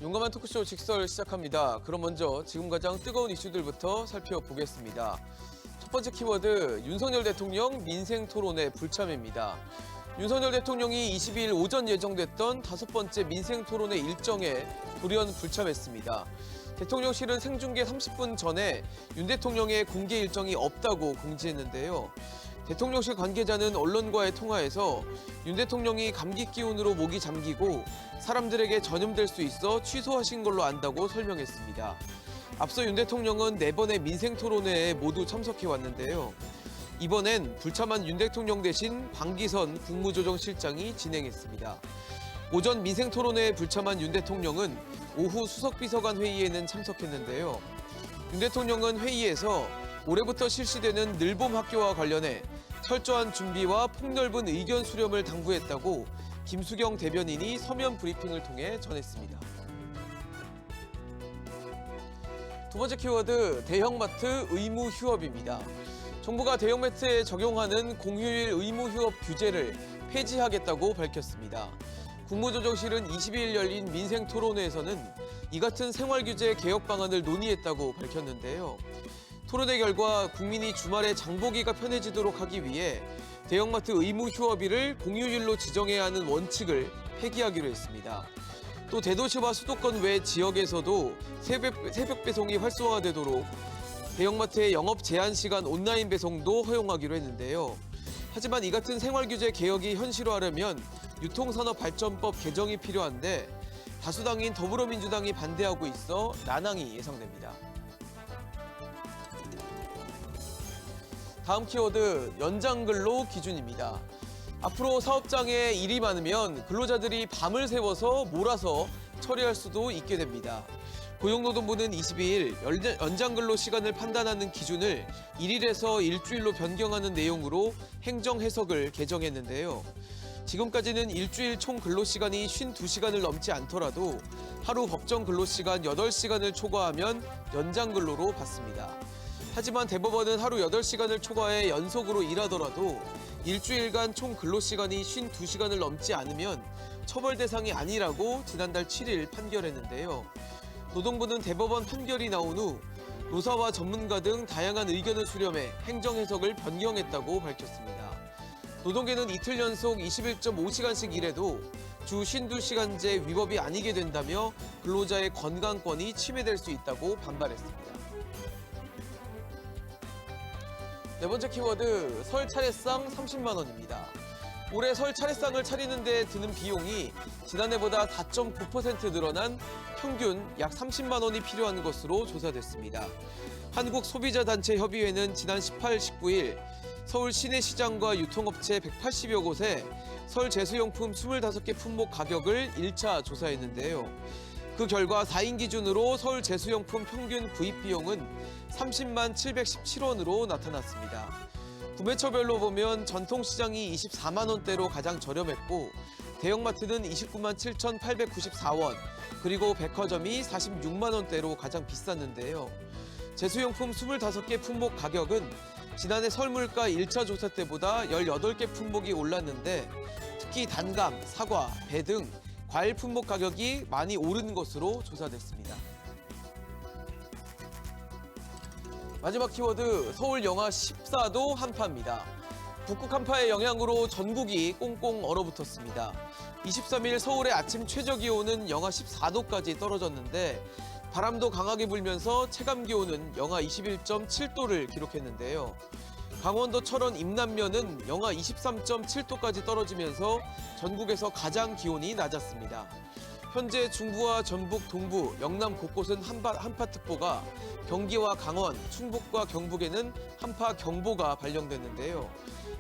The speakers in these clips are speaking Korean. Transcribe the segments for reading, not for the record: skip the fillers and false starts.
용감한 토크쇼 직설 시작합니다. 그럼 먼저 지금 가장 뜨거운 이슈들부터 살펴보겠습니다. 첫 번째 키워드, 윤석열 대통령 민생 토론회 불참입니다. 윤석열 대통령이 22일 오전 예정됐던 5번째 민생 토론회 일정에 돌연 불참했습니다. 대통령실은 생중계 30분 전에 윤 대통령의 공개 일정이 없다고 공지했는데요. 대통령실 관계자는 언론과의 통화에서 윤 대통령이 감기 기운으로 목이 잠기고 사람들에게 전염될 수 있어 취소하신 걸로 안다고 설명했습니다. 앞서 윤 대통령은 4번의 민생 토론회에 모두 참석해 왔는데요. 이번엔 불참한 윤 대통령 대신 방기선 국무조정실장이 진행했습니다. 오전 민생 토론회에 불참한 윤 대통령은 오후 수석비서관 회의에는 참석했는데요. 윤 대통령은 회의에서 올해부터 실시되는 늘봄 학교와 관련해 철저한 준비와 폭넓은 의견 수렴을 당부했다고 김수경 대변인이 서면 브리핑을 통해 전했습니다. 두 번째 키워드, 대형마트 의무 휴업입니다. 정부가 대형마트에 적용하는 공휴일 의무 휴업 규제를 폐지하겠다고 밝혔습니다. 국무조정실은 22일 열린 민생 토론회에서는 이 같은 생활규제 개혁 방안을 논의했다고 밝혔는데요. 토론회 결과 국민이 주말에 장보기가 편해지도록 하기 위해 대형마트 의무 휴업일을 공휴일로 지정해야 하는 원칙을 폐기하기로 했습니다. 또 대도시와 수도권 외 지역에서도 새벽 배송이 활성화되도록 대형마트의 영업 제한 시간 온라인 배송도 허용하기로 했는데요. 하지만 이 같은 생활규제 개혁이 현실화하려면 유통산업발전법 개정이 필요한데 다수당인 더불어민주당이 반대하고 있어 난항이 예상됩니다. 다음 키워드, 연장근로 기준입니다. 앞으로 사업장에 일이 많으면 근로자들이 밤을 새워서 몰아서 처리할 수도 있게 됩니다. 고용노동부는 22일 연장근로 시간을 판단하는 기준을 1일에서 일주일로 변경하는 내용으로 행정 해석을 개정했는데요. 지금까지는 일주일 총 근로시간이 52시간을 넘지 않더라도 하루 법정 근로시간 8시간을 초과하면 연장근로로 받습니다. 하지만 대법원은 하루 8시간을 초과해 연속으로 일하더라도 일주일간 총 근로시간이 52시간을 넘지 않으면 처벌 대상이 아니라고 지난달 7일 판결했는데요. 노동부는 대법원 판결이 나온 후 노사와 전문가 등 다양한 의견을 수렴해 행정 해석을 변경했다고 밝혔습니다. 노동계는 이틀 연속 21.5시간씩 일해도 주 52시간제 위법이 아니게 된다며 근로자의 건강권이 침해될 수 있다고 반발했습니다. 네 번째 키워드, 설 차례상 30만 원입니다. 올해 설 차례상을 차리는 데 드는 비용이 지난해보다 4.9% 늘어난 평균 약 30만 원이 필요한 것으로 조사됐습니다. 한국소비자단체협의회는 지난 18, 19일 서울 시내시장과 유통업체 180여 곳에 설 제수용품 25개 품목 가격을 1차 조사했는데요. 그 결과 4인 기준으로 서울 제수용품 평균 구입 비용은 30만 717원으로 나타났습니다. 구매처별로 보면 전통시장이 24만 원대로 가장 저렴했고 대형마트는 29만 7,894원, 그리고 백화점이 46만 원대로 가장 비쌌는데요. 제수용품 25개 품목 가격은 지난해 설물가 1차 조사 때보다 18개 품목이 올랐는데 특히 단감, 사과, 배 등 과일 품목 가격이 많이 오른 것으로 조사됐습니다. 마지막 키워드, 서울 영하 14도 한파입니다. 북극 한파의 영향으로 전국이 꽁꽁 얼어붙었습니다. 23일 서울의 아침 최저 기온은 영하 14도까지 떨어졌는데 바람도 강하게 불면서 체감 기온은 영하 21.7도를 기록했는데요. 강원도 철원 임남면은 영하 23.7도까지 떨어지면서 전국에서 가장 기온이 낮았습니다. 현재 중부와 전북, 동부, 영남 곳곳은 한파특보가, 경기와 강원, 충북과 경북에는 한파경보가 발령됐는데요.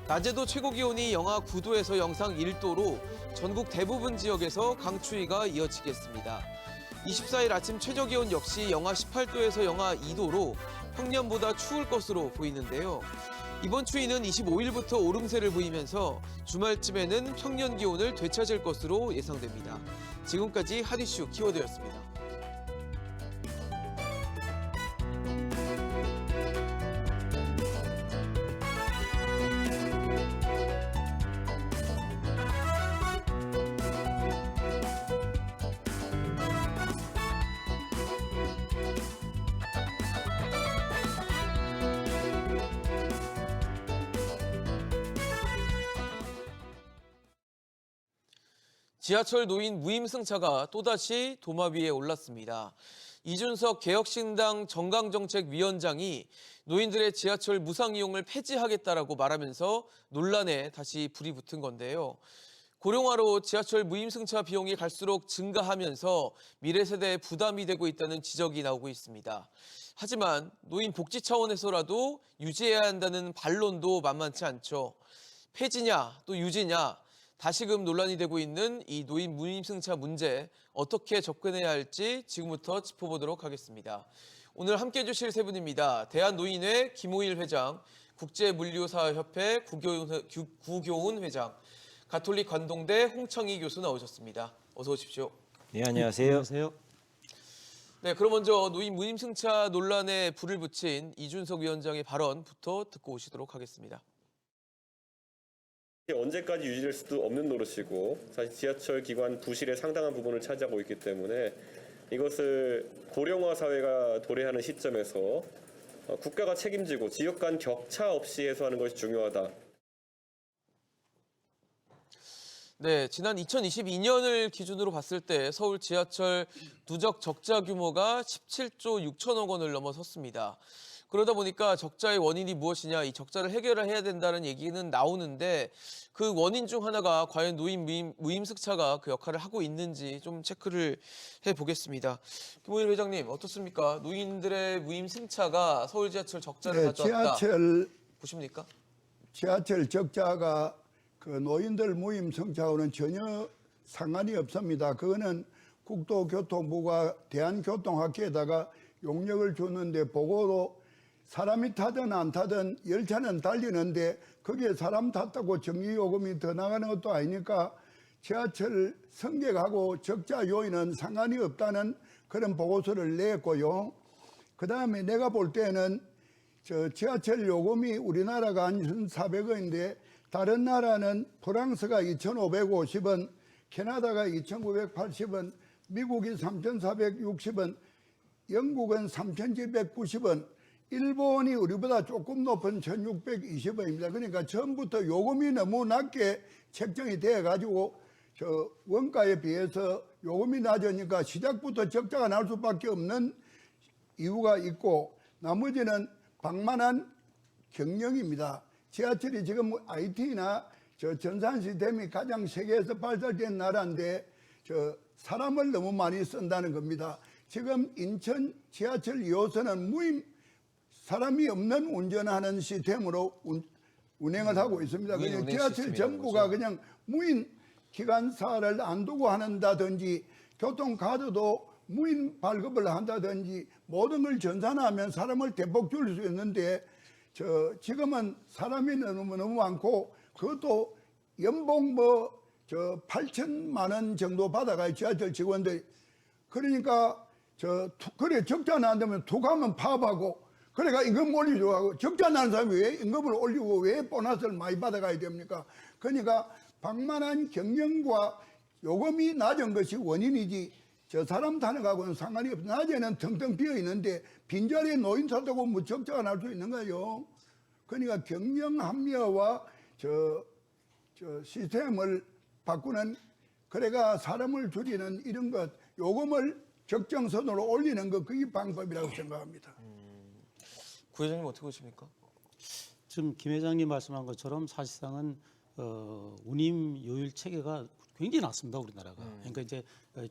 낮에도 최고 기온이 영하 9도에서 영상 1도로 전국 대부분 지역에서 강추위가 이어지겠습니다. 24일 아침 최저 기온 역시 영하 18도에서 영하 2도로 평년보다 추울 것으로 보이는데요. 이번 추위는 25일부터 오름세를 보이면서 주말쯤에는 평년 기온을 되찾을 것으로 예상됩니다. 지금까지 핫이슈 키워드였습니다. 지하철 노인 무임승차가 또다시 도마 위에 올랐습니다. 이준석 개혁신당 정강정책위원장이 노인들의 지하철 무상 이용을 폐지하겠다라고 말하면서 논란에 다시 불이 붙은 건데요. 고령화로 지하철 무임승차 비용이 갈수록 증가하면서 미래 세대에 부담이 되고 있다는 지적이 나오고 있습니다. 하지만 노인 복지 차원에서라도 유지해야 한다는 반론도 만만치 않죠. 폐지냐 또 유지냐 다시금 논란이 되고 있는 이 노인 무임승차 문제 어떻게 접근해야 할지 지금부터 짚어보도록 하겠습니다. 오늘 함께해 주실 세 분입니다. 대한노인회 김호일 회장, 국제물류사협회 구교훈 회장, 가톨릭 관동대 홍창희 교수 나오셨습니다. 어서 오십시오. 네, 안녕하세요. 안녕하세요. 네, 그럼 먼저 노인 무임승차 논란에 불을 붙인 이준석 위원장의 발언부터 듣고 오시도록 하겠습니다. 언제까지 유지될 수도 없는 노릇이고 사실 지하철 기관 부실의 상당한 부분을 차지하고 있기 때문에 이것을 고령화 사회가 도래하는 시점에서 국가가 책임지고 지역 간 격차 없이 해소하는 것이 중요하다. 네, 지난 2022년을 기준으로 봤을 때 서울 지하철 누적 적자 규모가 17조 6천억 원을 넘어섰습니다. 그러다 보니까 적자의 원인이 무엇이냐, 이 적자를 해결을 해야 된다는 얘기는 나오는데 그 원인 중 하나가 과연 노인 무임승차가 그 역할을 하고 있는지 좀 체크를 해보겠습니다. 김호일 회장님 어떻습니까? 노인들의 무임승차가 서울 지하철 적자를 가져왔다. 보십니까? 지하철 적자가 그 노인들 무임승차하고는 전혀 상관이 없습니다. 그거는 국토교통부가 대한교통학회에다가 용역을 줬는데 보고도 사람이 타든 안 타든 열차는 달리는데 거기에 사람 탔다고 전기요금이 더 나가는 것도 아니니까 지하철 승객하고 적자 요인은 상관이 없다는 그런 보고서를 냈고요. 그다음에 내가 볼 때는 지하철 요금이 우리나라가 한 1,400원인데 다른 나라는 프랑스가 2,550원, 캐나다가 2,980원, 미국이 3,460원, 영국은 3,790원, 일본이 우리보다 조금 높은 1,620원입니다. 그러니까 처음부터 요금이 너무 낮게 책정이 돼가지고 원가에 비해서 요금이 낮으니까 시작부터 적자가 날 수밖에 없는 이유가 있고 나머지는 방만한 경영입니다. 지하철이 지금 IT나 전산 시스템이 가장 세계에서 발달된 나라인데 사람을 너무 많이 쓴다는 겁니다. 지금 인천 지하철 2호선은 사람이 없는 운전하는 시스템으로 운행을 하고 있습니다. 그냥 지하철 전부가 그냥 무인 기관사를 안 두고 한다든지 교통카드도 무인 발급을 한다든지 모든 걸 전산하면 사람을 대폭 줄일 수 있는데 지금은 사람이 너무 많고 그것도 연봉 8천만 원 정도 받아가요. 지하철 직원들이. 그러니까 그래 적자 난다면 툭 하면 파업하고 그래가 임금 올리려고 하고 적자 나는 사람이 왜 임금을 올리고 왜 보너스를 많이 받아가야 됩니까? 그러니까 방만한 경영과 요금이 낮은 것이 원인이지 저 사람 타는 거하고는 상관이 없어. 낮에는 텅텅 비어 있는데 빈자리에 노인 타다고 무적자가 날 수 있는 거예요. 그러니까 경영 합리화와 시스템을 바꾸는 그래가 사람을 줄이는 이런 것 요금을 적정선으로 올리는 것 그게 방법이라고 생각합니다. 구 회장님 어떻게 보십니까? 지금 김 회장님 말씀한 것처럼 사실상은 운임 요율 체계가 굉장히 낮습니다, 우리나라가. 그러니까 이제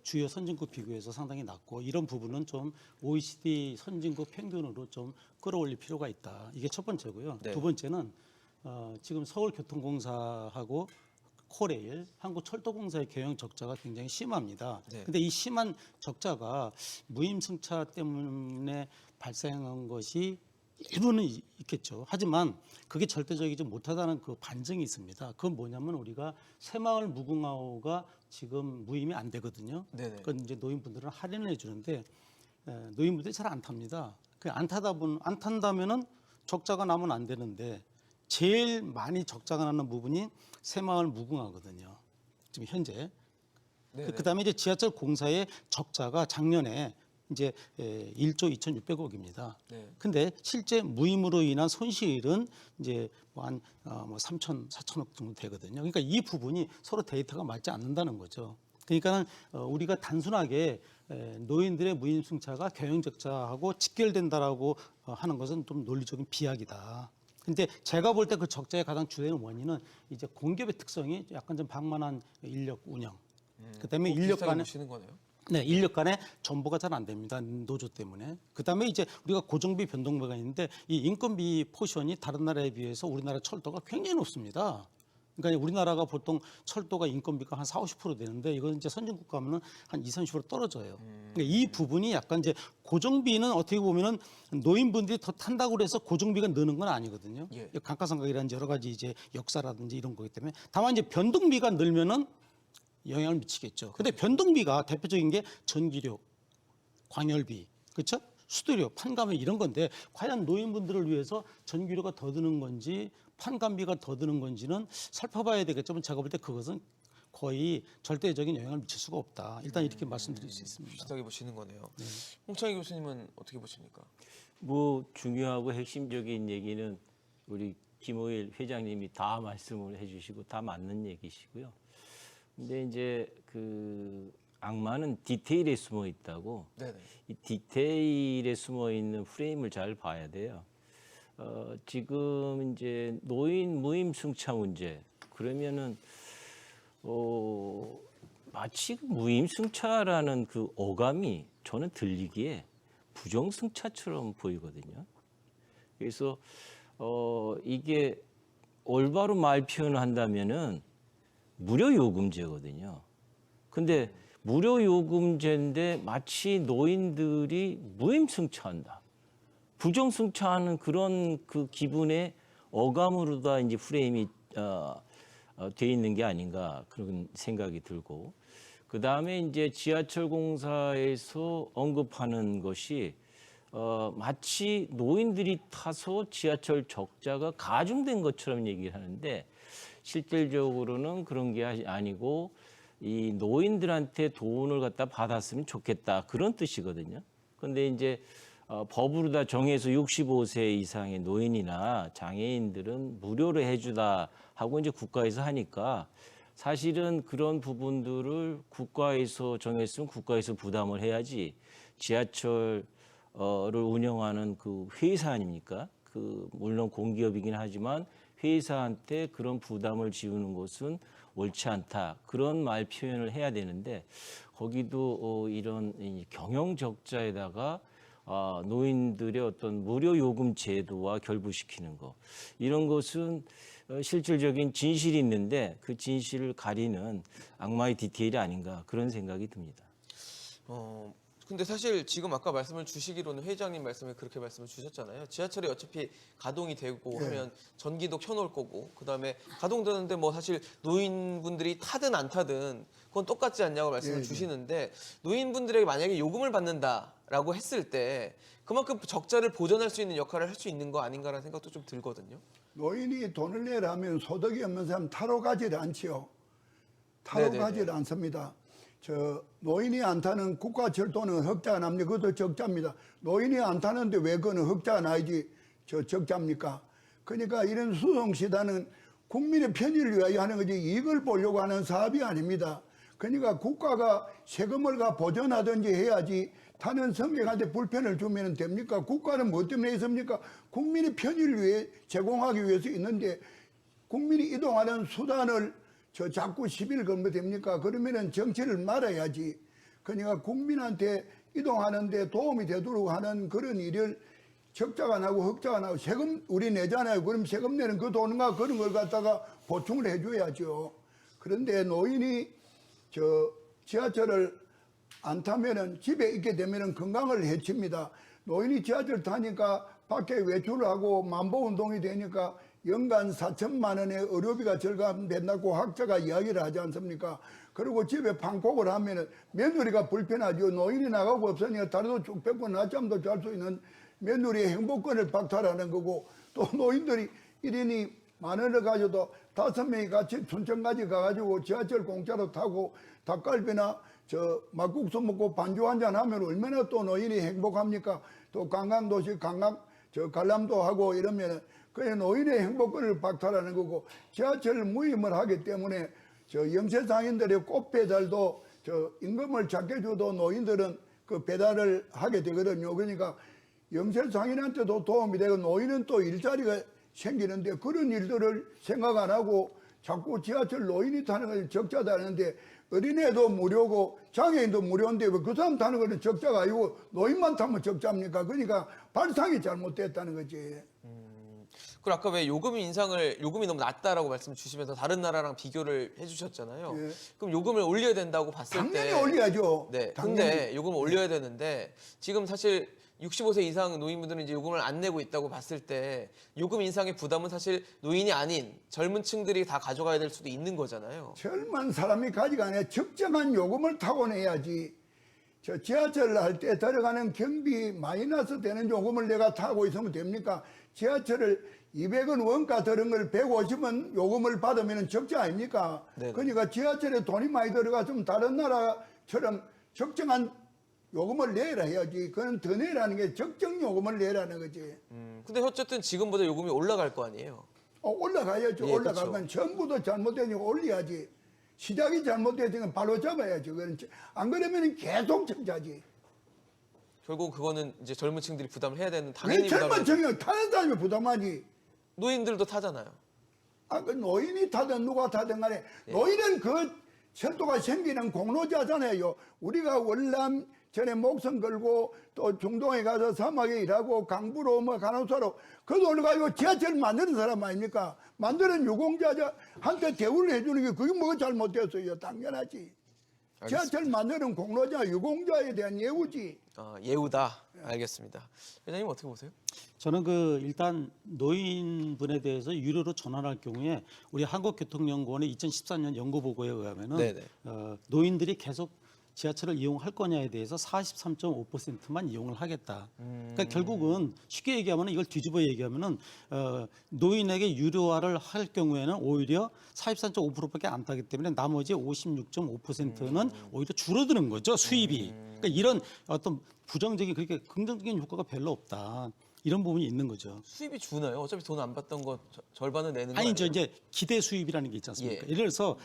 주요 선진국 비교해서 상당히 낮고 이런 부분은 좀 OECD 선진국 평균으로 좀 끌어올릴 필요가 있다. 이게 첫 번째고요. 네. 두 번째는 지금 서울교통공사하고 코레일, 한국철도공사의 경영 적자가 굉장히 심합니다. 그런데 네. 이 심한 적자가 무임승차 때문에 발생한 것이 일부는 있겠죠. 하지만 그게 절대적이지 못하다는 그 반증이 있습니다. 그건 뭐냐면 우리가 새마을 무궁화호가 지금 무임이 안 되거든요. 네네. 그건 이제 노인분들은 할인을 해주는데 노인분들이 잘 안 탑니다. 안 탄다면은 적자가 나면 안 되는데 제일 많이 적자가 나는 부분이 새마을 무궁화거든요. 지금 현재. 그다음에 이제 지하철 공사의 적자가 작년에 이제 1조 2,600억입니다. 네. 근데 실제 무임으로 인한 손실은 이제 한 3천, 4천억 정도 되거든요. 그러니까 이 부분이 서로 데이터가 맞지 않는다는 거죠. 그러니까는 우리가 단순하게 노인들의 무임승차가 경영적자하고 직결된다라고 하는 것은 좀 논리적인 비약이다. 근데 제가 볼 때 그 적자의 가장 주된 원인은 이제 공기업의 특성이 약간 좀 방만한 인력 운영. 그다음에 인력 간의 보시는 거네요. 네, 인력 간의 전보가 잘 안 됩니다. 노조 때문에. 그다음에 이제 우리가 고정비 변동비가 있는데 이 인건비 포션이 다른 나라에 비해서 우리나라 철도가 굉장히 높습니다. 그러니까 우리나라가 보통 철도가 인건비가 한 40~50% 되는데 이건 이제 선진국 가면은 한 20~30% 떨어져요. 그러니까 이 부분이 약간 이제 고정비는 어떻게 보면은 노인분들이 더 탄다고 해서 고정비가 느는 건 아니거든요. 예. 감가상각이라든지 여러 가지 이제 역사라든지 이런 거기 때문에 다만 이제 변동비가 늘면은 영향을 미치겠죠. 근데 변동비가 대표적인 게 전기료, 광열비, 그렇죠? 수도료, 판관비 이런 건데 과연 노인분들을 위해서 전기료가 더 드는 건지 판관비가 더 드는 건지는 살펴봐야 되겠지만 제가 볼 때 그것은 거의 절대적인 영향을 미칠 수가 없다. 일단 이렇게 말씀드릴 수 있습니다. 비슷하게 보시는 거네요. 홍창희 교수님은 어떻게 보십니까? 뭐 중요하고 핵심적인 얘기는 우리 김호일 회장님이 다 말씀을 해주시고 다 맞는 얘기시고요. 근데 이제 그 악마는 디테일에 숨어 있다고. 네네. 이 디테일에 숨어 있는 프레임을 잘 봐야 돼요. 지금 이제 노인 무임승차 문제 그러면은 마치 그 무임승차라는 그 어감이 저는 들리기에 부정승차처럼 보이거든요. 그래서 이게 올바로 말 표현을 한다면은 무료 요금제거든요. 근데 무료 요금제인데 마치 노인들이 무임승차한다. 부정승차하는 그런 그 기분의 어감으로 다 이제 프레임이 돼 있는 게 아닌가 그런 생각이 들고 그 다음에 이제 지하철 공사에서 언급하는 것이 마치 노인들이 타서 지하철 적자가 가중된 것처럼 얘기를 하는데 실질적으로는 그런 게 아니고 이 노인들한테 돈을 갖다 받았으면 좋겠다 그런 뜻이거든요. 그런데 이제 법으로 다 정해서 65세 이상의 노인이나 장애인들은 무료로 해주다 하고 이제 국가에서 하니까 사실은 그런 부분들을 국가에서 정했으면 국가에서 부담을 해야지 지하철을 운영하는 그 회사 아닙니까? 그 물론 공기업이긴 하지만 회사한테 그런 부담을 지우는 것은 옳지 않다. 그런 말 표현을 해야 되는데 거기도 이런 경영 적자에다가 노인들의 어떤 무료 요금 제도와 결부시키는 거 이런 것은 실질적인 진실이 있는데 그 진실을 가리는 악마의 디테일이 아닌가 그런 생각이 듭니다. 근데 사실 지금 아까 말씀을 주시기로는 회장님 말씀에 그렇게 말씀을 주셨잖아요. 지하철이 어차피 가동이 되고 하면 전기도 켜놓을 거고 그다음에 가동되는데 뭐 사실 노인분들이 타든 안 타든 그건 똑같지 않냐고 말씀을 주시는데 노인분들에게 만약에 요금을 받는다라고 했을 때 그만큼 적자를 보전할 수 있는 역할을 할 수 있는 거 아닌가라는 생각도 좀 들거든요. 노인이 돈을 내라면 소득이 없는 사람 타러 가질 않지요. 타러 네네네. 가질 않습니다. 노인이 안 타는 국가철도는 흑자가 납니다. 그것도 적자입니다. 노인이 안 타는데 왜 그거는 흑자가 나야지 적자입니까? 그러니까 이런 수송시단은 국민의 편의를 위하여 하는 거지 이익을 보려고 하는 사업이 아닙니다. 그러니까 국가가 세금을 보전하든지 해야지 타는 승객한테 불편을 주면 됩니까? 국가는 뭐 때문에 있습니까? 국민의 편의를 위해 제공하기 위해서 있는데 국민이 이동하는 수단을 자꾸 시비를 걸면 됩니까? 그러면은 정치를 말아야지. 그러니까 국민한테 이동하는데 도움이 되도록 하는 그런 일을 적자가 나고 흑자가 나고 세금 우리 내잖아요. 그럼 세금 내는 그 돈과 그런 걸 갖다가 보충을 해줘야죠. 그런데 노인이 지하철을 안 타면은 집에 있게 되면은 건강을 해칩니다. 노인이 지하철 타니까 밖에 외출을 하고 만보 운동이 되니까 연간 4천만 원의 의료비가 절감된다고 학자가 이야기를 하지 않습니까? 그리고 집에 방콕을 하면은 며느리가 불편하죠. 노인이 나가고 없으니까 다리도 쭉 펴고 낮잠도 잘 수 있는 며느리의 행복권을 박탈하는 거고 또 노인들이 1인이 만 원을 가져도 5명이 같이 춘천까지 가가지고 지하철 공짜로 타고 닭갈비나 막국수 먹고 반주 한잔 하면 얼마나 또 노인이 행복합니까? 또 관광도시 관람도 하고 이러면은 그냥 노인의 행복권을 박탈하는 거고 지하철 무임을 하기 때문에 영세상인들의 꽃 배달도 저 임금을 작게 줘도 노인들은 그 배달을 하게 되거든요. 그러니까 영세상인한테도 도움이 되고 노인은 또 일자리가 생기는데 그런 일들을 생각 안 하고 자꾸 지하철 노인이 타는 건 적자다 하는데 어린애도 무료고 장애인도 무료인데 왜 그 사람 타는 거는 적자가 아니고 노인만 타면 적자입니까? 그러니까 발상이 잘못됐다는 거지. 그리고 아까 왜 요금이 너무 낮다라고 말씀 주시면서 다른 나라랑 비교를 해주셨잖아요. 예. 그럼 요금을 올려야 된다고 봤을 당연히 때 올려야죠. 네, 당연히. 근데 요금을 올려야 되는데 지금 사실 65세 이상 노인분들은 이제 요금을 안 내고 있다고 봤을 때 요금 인상의 부담은 사실 노인이 아닌 젊은 층들이 다 가져가야 될 수도 있는 거잖아요. 젊은 사람이 가지가 아니라 적정한 요금을 타고 내야지. 저 지하철을 할 때 들어가는 경비 마이너스 되는 요금을 내가 타고 있으면 됩니까? 지하철을 200원 원가 들은 걸 150원 요금을 받으면 적자 아닙니까? 네네. 그러니까 지하철에 돈이 많이 들어갔으면 다른 나라처럼 적정한 요금을 내라 해야지. 그건 더 내라는 게 적정 요금을 내라는 거지. 근데 어쨌든 지금보다 요금이 올라갈 거 아니에요. 올라가야죠. 예, 올라가면 그렇죠. 전부도 잘못되니까 올려야지. 시작이 잘못되니까 바로 잡아야지. 안 그러면 계속 적자지. 결국 그거는 이제 젊은 층들이 부담을 해야 되는 당연히 젊은 부담을 청년 타는 사람이 부담하지. 노인들도 타잖아요. 그 노인이 타든 누가 타든 간에 예. 노인은 그 철도가 생기는 공로자잖아요. 우리가 월남 전에 목숨 걸고 또 중동에 가서 사막에 일하고 강부로 뭐 간호사로 그 돈을 가지고 지하철 만드는 사람 아닙니까? 만드는 유공자한테 대우를 해주는 게 그게 뭐가 잘못됐어요? 당연하지. 지하철 만드는 공로자 유공자에 대한 예우지. 예우다. 알겠습니다. 회장님 어떻게 보세요? 저는 일단 노인분에 대해서 유료로 전환할 경우에 우리 한국교통연구원의 2014년 연구 보고에 의하면은 네네. 노인들이 계속 지하철을 이용할 거냐에 대해서 43.5%만 이용을 하겠다. 그러니까 결국은 쉽게 얘기하면 이걸 뒤집어 얘기하면은 노인에게 유료화를 할 경우에는 오히려 44.5%밖에 안 타기 때문에 나머지 56.5%는 오히려 줄어드는 거죠, 수입이. 그러니까 이런 어떤 부정적인 그렇게 긍정적인 효과가 별로 없다. 이런 부분이 있는 거죠. 수입이 주나요? 어차피 돈 안 받던 거 절반은 내는 거 아니죠. 아니에요? 이제 기대 수입이라는 게 있지 않습니까? 예. 예를 들어서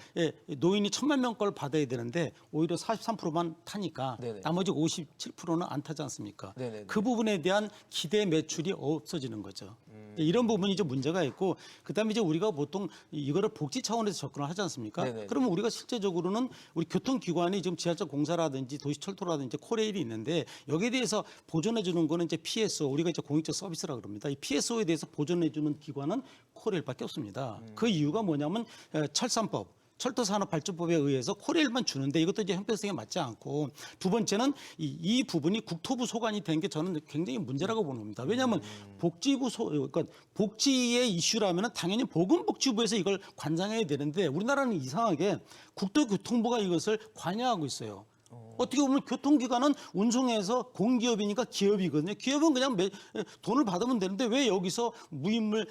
노인이 1,000만 명 걸 받아야 되는데 오히려 43%만 타니까 네네. 나머지 57%는 안 타지 않습니까? 네네네. 그 부분에 대한 기대 매출이 없어지는 거죠. 이런 부분이 이제 문제가 있고 그다음에 이제 우리가 보통 이거를 복지 차원에서 접근을 하지 않습니까? 네네네. 그러면 우리가 실제적으로는 우리 교통기관이 지금 지하철 공사라든지 도시철도라든지 코레일이 있는데 여기에 대해서 보존해 주는 거는 이제 PSO 우리가 이제 공익적 서비스라 그럽니다. 이 PSO에 대해서 보존해 주는 기관은 코레일밖에 없습니다. 그 이유가 뭐냐면 철산법 철도산업발전법에 의해서 코레일만 주는데 이것도 이제 형평성에 맞지 않고 두 번째는 이 부분이 국토부 소관이 된 게 저는 굉장히 문제라고 보는 겁니다. 왜냐하면 그러니까 복지의 이슈라면 당연히 보건복지부에서 이걸 관장해야 되는데 우리나라는 이상하게 국토교통부가 이것을 관여하고 있어요. 어떻게 보면 교통기관은 운송해서 공기업이니까 기업이거든요. 기업은 그냥 돈을 받으면 되는데 왜 여기서 무임을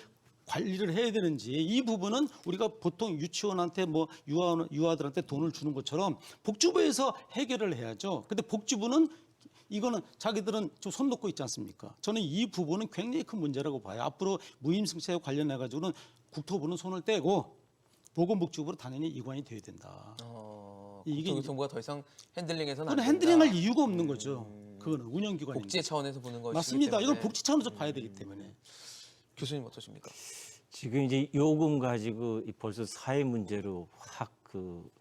관리를 해야 되는지 이 부분은 우리가 보통 유치원한테 뭐 유아들한테 돈을 주는 것처럼 복지부에서 해결을 해야죠. 근데 복지부는 이거는 자기들은 좀 손 놓고 있지 않습니까? 저는 이 부분은 굉장히 큰 문제라고 봐요. 앞으로 무임승차에 관련해 가지고는 국토부는 손을 떼고 보건복지부로 당연히 이관이 돼야 된다. 이게 국토교통부가 더 이상 핸들링해서는 그건 안 된다. 핸들링할 이유가 없는 거죠. 그거는 운영기관입니다. 복지의 차원에서 보는 것이기 맞습니다. 때문에. 이건 복지 차원에서 봐야 되기 때문에. 교수님 어떠십니까? 지금 이제 요금 가지고 벌써 사회 문제로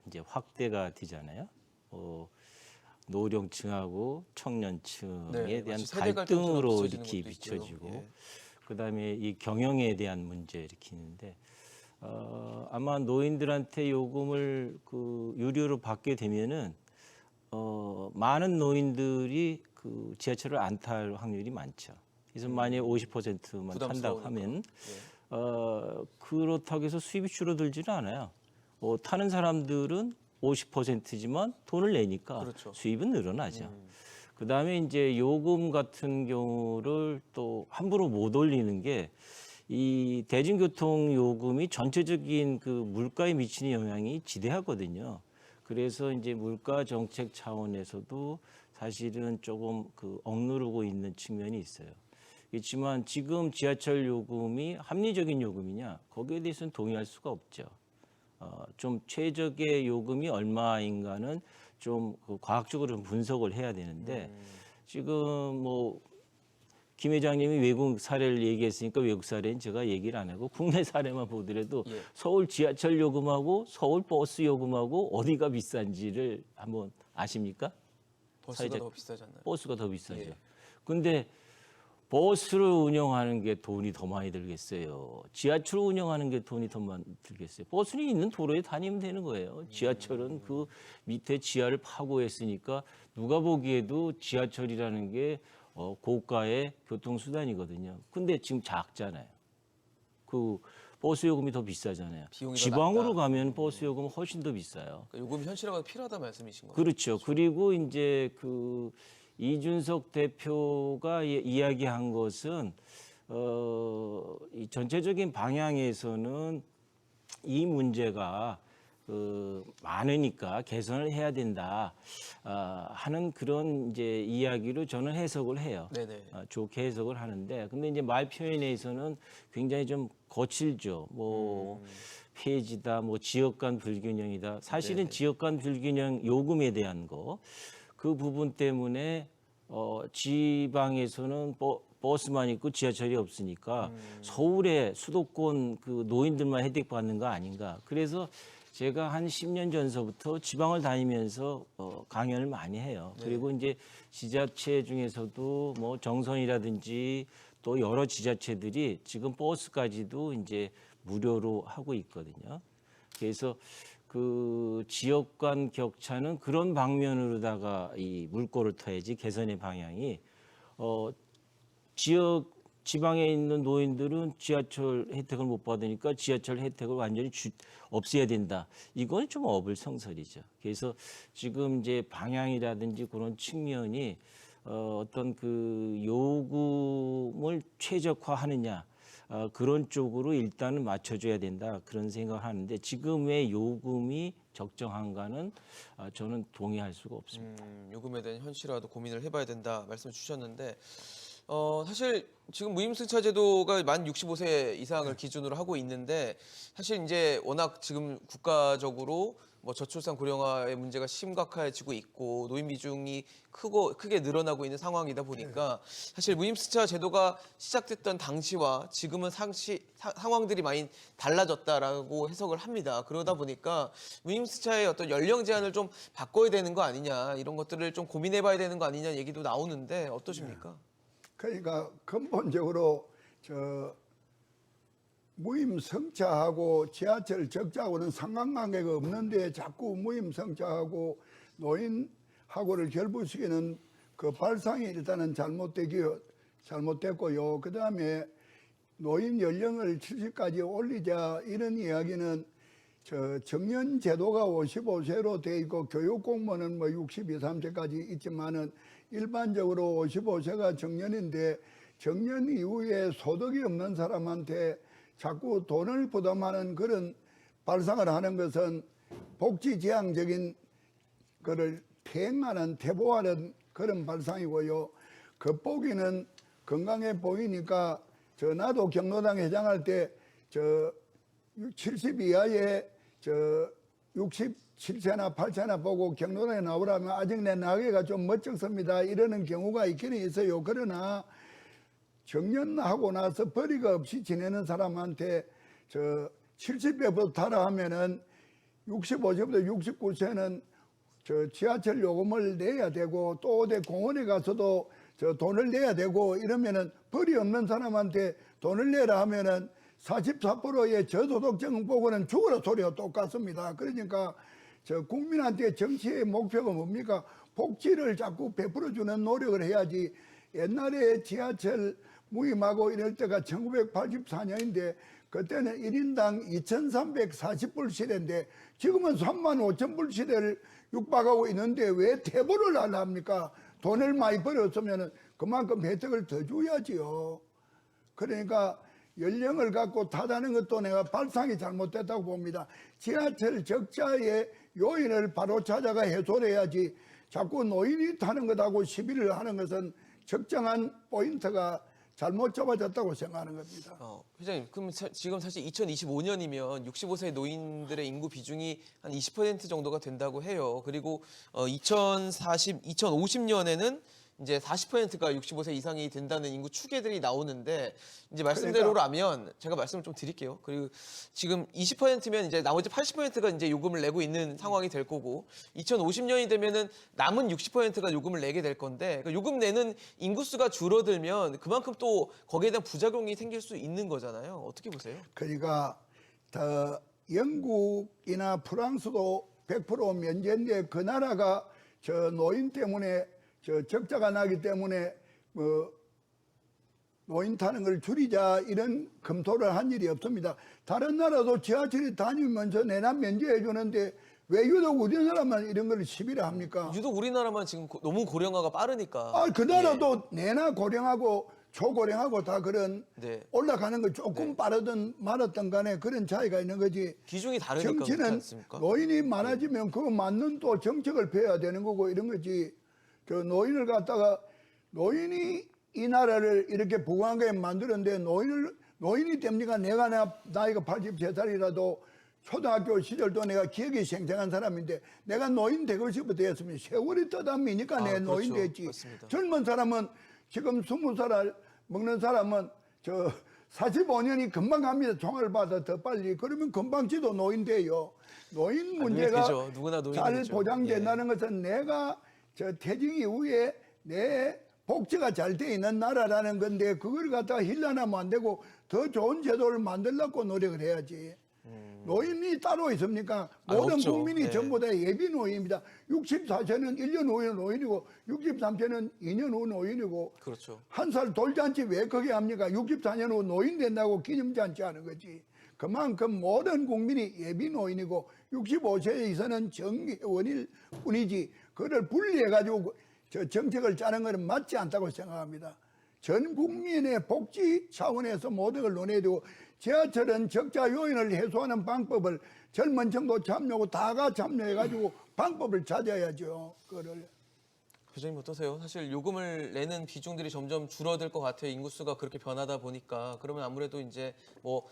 이제 확대가 되잖아요. 노령층하고 청년층에 네, 대한 마치 세대 갈등처럼 갈등으로 비춰지는 이렇게 것도 있고요. 비춰지고, 예. 그다음에 이 경영에 대한 문제 이렇게 있는데 아마 노인들한테 요금을 유료로 받게 되면은 많은 노인들이 지하철을 안 탈 확률이 많죠. 그래서 만약에 50%만 탄다고 하면 그렇다고 해서 수입이 줄어들지는 않아요. 타는 사람들은 50%지만 돈을 내니까 그렇죠. 수입은 늘어나죠. 그다음에 이제 요금 같은 경우를 또 함부로 못 올리는 게 이 대중교통 요금이 전체적인 물가에 미치는 영향이 지대하거든요. 그래서 이제 물가 정책 차원에서도 사실은 조금 억누르고 있는 측면이 있어요. 그렇지만 지금 지하철 요금이 합리적인 요금이냐 거기에 대해서는 동의할 수가 없죠. 좀 최적의 요금이 얼마인가는 좀 과학적으로 좀 분석을 해야 되는데 지금 뭐 김 회장님이 외국 사례를 얘기했으니까 외국 사례는 제가 얘기를 안 하고 국내 사례만 보더라도 예. 서울 지하철 요금하고 서울 버스 요금하고 어디가 비싼지를 한번 아십니까? 버스가 사회적- 더 비싸잖아요. 버스가 더 비싸죠. 예. 근데 버스를 운영하는 게 돈이 더 많이 들겠어요. 지하철 운영하는 게 돈이 더 많이 들겠어요. 버스는 있는 도로에 다니면 되는 거예요. 지하철은 그 밑에 지하를 파고했으니까 누가 보기에도 지하철이라는 게 고가의 교통수단이거든요. 근데 지금 작잖아요. 그 버스 요금이 더 비싸잖아요. 비용이 더 지방으로 낮다. 가면 버스 요금은 훨씬 더 비싸요. 그러니까 요금이 현실화가 필요하다 말씀이신 거예요. 그렇죠. 그리고 이제 그 이준석 대표가 이야기한 것은 이 전체적인 방향에서는 이 문제가 많으니까 개선을 해야 된다 하는 그런 이제 이야기로 저는 해석을 해요. 네네. 좋게 해석을 하는데 근데 이제 말 표현에서는 굉장히 좀 거칠죠. 뭐 폐지다, 뭐 지역 간 불균형이다. 사실은 네네. 지역 간 불균형 요금에 대한 거 그 부분 때문에 지방에서는 버스만 있고 지하철이 없으니까 서울의 수도권 그 노인들만 혜택 받는 거 아닌가. 그래서 제가 한 10년 전서부터 지방을 다니면서 강연을 많이 해요. 그리고 이제 지자체 중에서도 뭐 정선이라든지 또 여러 지자체들이 지금 버스까지도 이제 무료로 하고 있거든요. 그래서 그 지역 간 격차는 그런 방면으로다가 이 물꼬를 터야지 개선의 방향이 지방에 있는 노인들은 지하철 혜택을 못 받으니까 지하철 혜택을 완전히 없애야 된다. 이건 좀 어불성설이죠. 그래서 지금 이제 방향이라든지 그런 측면이 어떤 그 요금을 최적화하느냐 그런 쪽으로 일단은 맞춰줘야 된다 그런 생각을 하는데 지금의 요금이 적정한가는 저는 동의할 수가 없습니다. 요금에 대한 현실화도 고민을 해봐야 된다 말씀 주셨는데 사실 지금 무임승차 제도가 만 65세 이상을 기준으로 하고 있는데 사실 이제 워낙 지금 국가적으로 뭐 저출산 고령화의 문제가 심각해지고 있고 노인 비중이 크게 늘어나고 있는 상황이다 보니까 사실 무임승차 제도가 시작됐던 당시와 지금은 상황들이 많이 달라졌다라고 해석을 합니다. 그러다 보니까 무임승차의 어떤 연령 제한을 좀 바꿔야 되는 거 아니냐 이런 것들을 좀 고민해봐야 되는 거 아니냐 얘기도 나오는데 어떠십니까? 그러니까 근본적으로 무임승차하고 지하철 적자하고는 상관관계가 없는데 자꾸 무임승차하고 노인하고를 결부시키는 그 발상이 일단은 잘못됐고요. 그 다음에 노인 연령을 70까지 올리자 이런 이야기는 정년 제도가 55세로 돼 있고 교육 공무원은 뭐 62, 3세까지 있지만은 일반적으로 55세가 정년인데 정년 이후에 소득이 없는 사람한테 자꾸 돈을 부담하는 그런 발상을 하는 것은 복지지향적인 거를 퇴보하는 그런 발상이고요. 겉보기는 건강해 보이니까 나도 경로당 회장할 때 70 이하의 67세나 8세나 보고 경로당에 나오라면 아직 내 나이가 좀 멋쩍습니다. 이러는 경우가 있기는 있어요. 그러나 정년하고 나서 벌이가 없이 지내는 사람한테 70세부터 타라 하면은 65세부터 69세는 지하철 요금을 내야 되고 또 어디 공원에 가서도 돈을 내야 되고 이러면은 벌이 없는 사람한테 돈을 내라 하면은 44%의 저소득층 보고는 죽으라 소리와 똑같습니다. 그러니까 국민한테 정치의 목표가 뭡니까? 복지를 자꾸 베풀어주는 노력을 해야지. 옛날에 지하철 무임하고 이럴 때가 1984년인데 그때는 1인당 2,340불 시대인데 지금은 35,000불 시대를 육박하고 있는데 왜 퇴보를 안 합니까? 돈을 많이 벌었으면 그만큼 혜택을 더 줘야지요. 그러니까 연령을 갖고 타다는 것도 내가 발상이 잘못됐다고 봅니다. 지하철 적자의 요인을 바로 찾아가 해소를 해야지 자꾸 노인이 타는 것하고 시비를 하는 것은 적정한 포인트가 잘못 잡아졌다고 생각하는 겁니다. 회장님, 그럼 지금 사실 2025년이면 65세 노인들의 인구 비중이 한 20% 정도가 된다고 해요. 그리고 2050년에는 이제 40%가 65세 이상이 된다는 인구 추계들이 나오는데 이제 말씀대로라면 제가 말씀을 좀 드릴게요. 그리고 지금 20%면 이제 나머지 80%가 이제 요금을 내고 있는 상황이 될 거고 2050년이 되면은 남은 60%가 요금을 내게 될 건데 그러니까 요금 내는 인구수가 줄어들면 그만큼 또 거기에 대한 부작용이 생길 수 있는 거잖아요. 어떻게 보세요? 그러니까 더 영국이나 프랑스도 100% 면제인데 그 나라가 저 노인 때문에 저 적자가 나기 때문에 뭐 노인 타는 걸 줄이자 이런 검토를 한 일이 없습니다. 다른 나라도 지하철이 다니면서 내나 면제해 주는데 왜 유독 우리나라만 이런 걸 시비를 합니까? 유독 우리나라만 지금 너무 고령화가 빠르니까. 아, 그 나라도 내나 고령하고 초고령하고 다 그런 네. 올라가는 거 조금 빠르든 말았든 간에 그런 차이가 있는 거지. 기준이 다르니까 그렇지 정치는 않습니까? 노인이 많아지면 그거 맞는 또 정책을 펴야 되는 거고 이런 거지. 저 노인을 갖다가 노인이 이 나라를 이렇게 부강하게 만들었는데 노인이 됩니까? 내가 나이가 83살이라도 초등학교 시절도 내가 기억이 생생한 사람인데 내가 노인 되고 싶어 되었으면 세월이 떠담이니까 내 노인 그렇죠. 됐지. 맞습니다. 젊은 사람은 지금 20살 먹는 사람은 저 45년이 금방 갑니다. 총알 받아 더 빨리. 그러면 금방 지도 노인 돼요. 노인 문제가 되죠. 누구나 노인이 잘 되죠. 보장된다는 것은 내가 저 퇴직 이후에 내 복지가 잘 돼 있는 나라라는 건데 그걸 갖다가 힐난하면 안 되고 더 좋은 제도를 만들려고 노력을 해야지. 노인이 따로 있습니까? 모든 없죠. 국민이 네. 전부 다 예비 노인입니다. 64세는 1년 후에 노인이고 63세는 2년 후 노인이고 그렇죠. 한 살 돌잔치 왜 그게 합니까? 64년 후 노인 된다고 기념잔치 하는 거지. 그만큼 모든 국민이 예비 노인이고 65세 이상은 정원일 뿐이지 그를 분리해가지고 저 정책을 짜는 것은 맞지 않다고 생각합니다. 전 국민의 복지 차원에서 모든 걸 논해야 되고 지하철은 적자 요인을 해소하는 방법을 젊은 층도 참여하고 다가 참여해가지고 방법을 찾아야죠. 그거를. 회장님 어떠세요? 사실 요금을 내는 비중들이 점점 줄어들 것 같아요. 인구수가 그렇게 변하다 보니까 그러면 아무래도 이제 뭐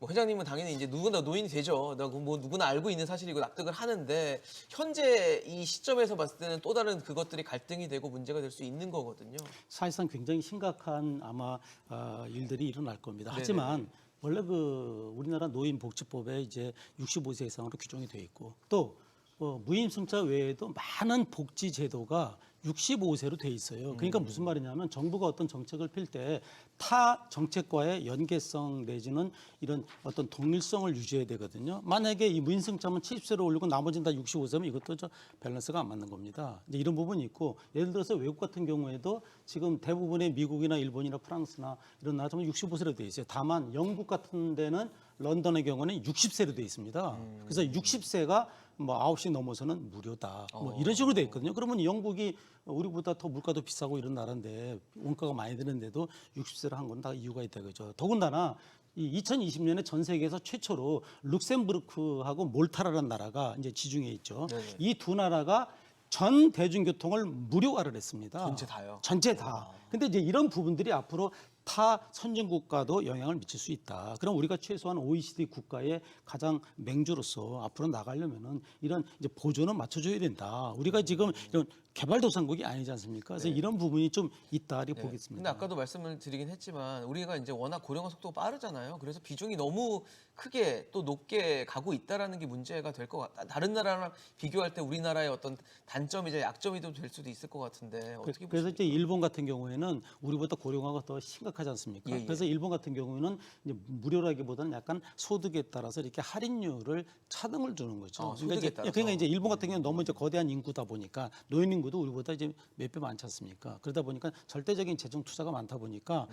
회장님은 당연히 이제 누구나 노인이 되죠. 뭐 누구나 알고 있는 사실이고 납득을 하는데 현재 이 시점에서 봤을 때는 또 다른 그것들이 갈등이 되고 문제가 될 수 있는 거거든요. 사실상 굉장히 심각한 아마 일들이 일어날 겁니다. 네네. 하지만 원래 그 우리나라 노인복지법에 이제 65세 이상으로 규정이 돼 있고 또 무임승차 외에도 많은 복지 제도가 65세로 돼 있어요. 그러니까 무슨 말이냐면 정부가 어떤 정책을 필 때 타 정책과의 연계성 내지는 이런 어떤 동일성을 유지해야 되거든요. 만약에 이 무임승차만 70세로 올리고 나머지는 다 65세면 이것도 저 밸런스가 안 맞는 겁니다. 이제 이런 부분이 있고 예를 들어서 외국 같은 경우에도 지금 대부분의 미국이나 일본이나 프랑스나 이런 나라 좀 65세로 돼 있어요. 다만 영국 같은 데는 런던의 경우는 60세로 돼 있습니다. 그래서 60세가 뭐 9시 넘어서는 무료다. 뭐 이런 식으로 돼 있거든요. 그러면 영국이 우리보다 더 물가도 비싸고 이런 나라인데 원가가 많이 드는데도 60세로 한 건 다 이유가 있다 그죠. 더군다나 이 2020년에 전 세계에서 최초로 룩셈부르크하고 몰타라는 나라가 이제 지중해에 있죠. 네네. 이 두 나라가 전 대중교통을 무료화를 했습니다. 전체 다요? 전체 다. 근데 이제 이런 부분들이 앞으로 타 선진국가도 영향을 미칠 수 있다. 그럼 우리가 최소한 OECD 국가의 가장 맹주로서 앞으로 나가려면은 이런 이제 보조는 맞춰줘야 된다. 우리가 지금 이런 개발도상국이 아니지 않습니까? 그래서 이런 부분이 좀 있다 이렇게 네. 보겠습니다. 근데 아까도 말씀을 드리긴 했지만 우리가 이제 워낙 고령화 속도가 빠르잖아요. 그래서 비중이 너무 크게 또 높게 가고 있다라는 게 문제가 될 것 같다. 다른 나라랑 비교할 때 우리나라의 어떤 단점이자 약점이 좀 될 수도 있을 것 같은데 어떻게 그래서 보십니까? 이제 일본 같은 경우에는 우리보다 고령화가 더 심각하지 않습니까? 예, 예. 그래서 일본 같은 경우에는 이제 무료라기보다는 약간 소득에 따라서 이렇게 할인율을 차등을 주는 거죠. 소득에 따라서. 그러니까 이제 일본 같은 경우는 너무 이제 거대한 인구다 보니까 노인 인구도 우리보다 이제 몇 배 많지 않습니까? 그러다 보니까 절대적인 재정 투자가 많다 보니까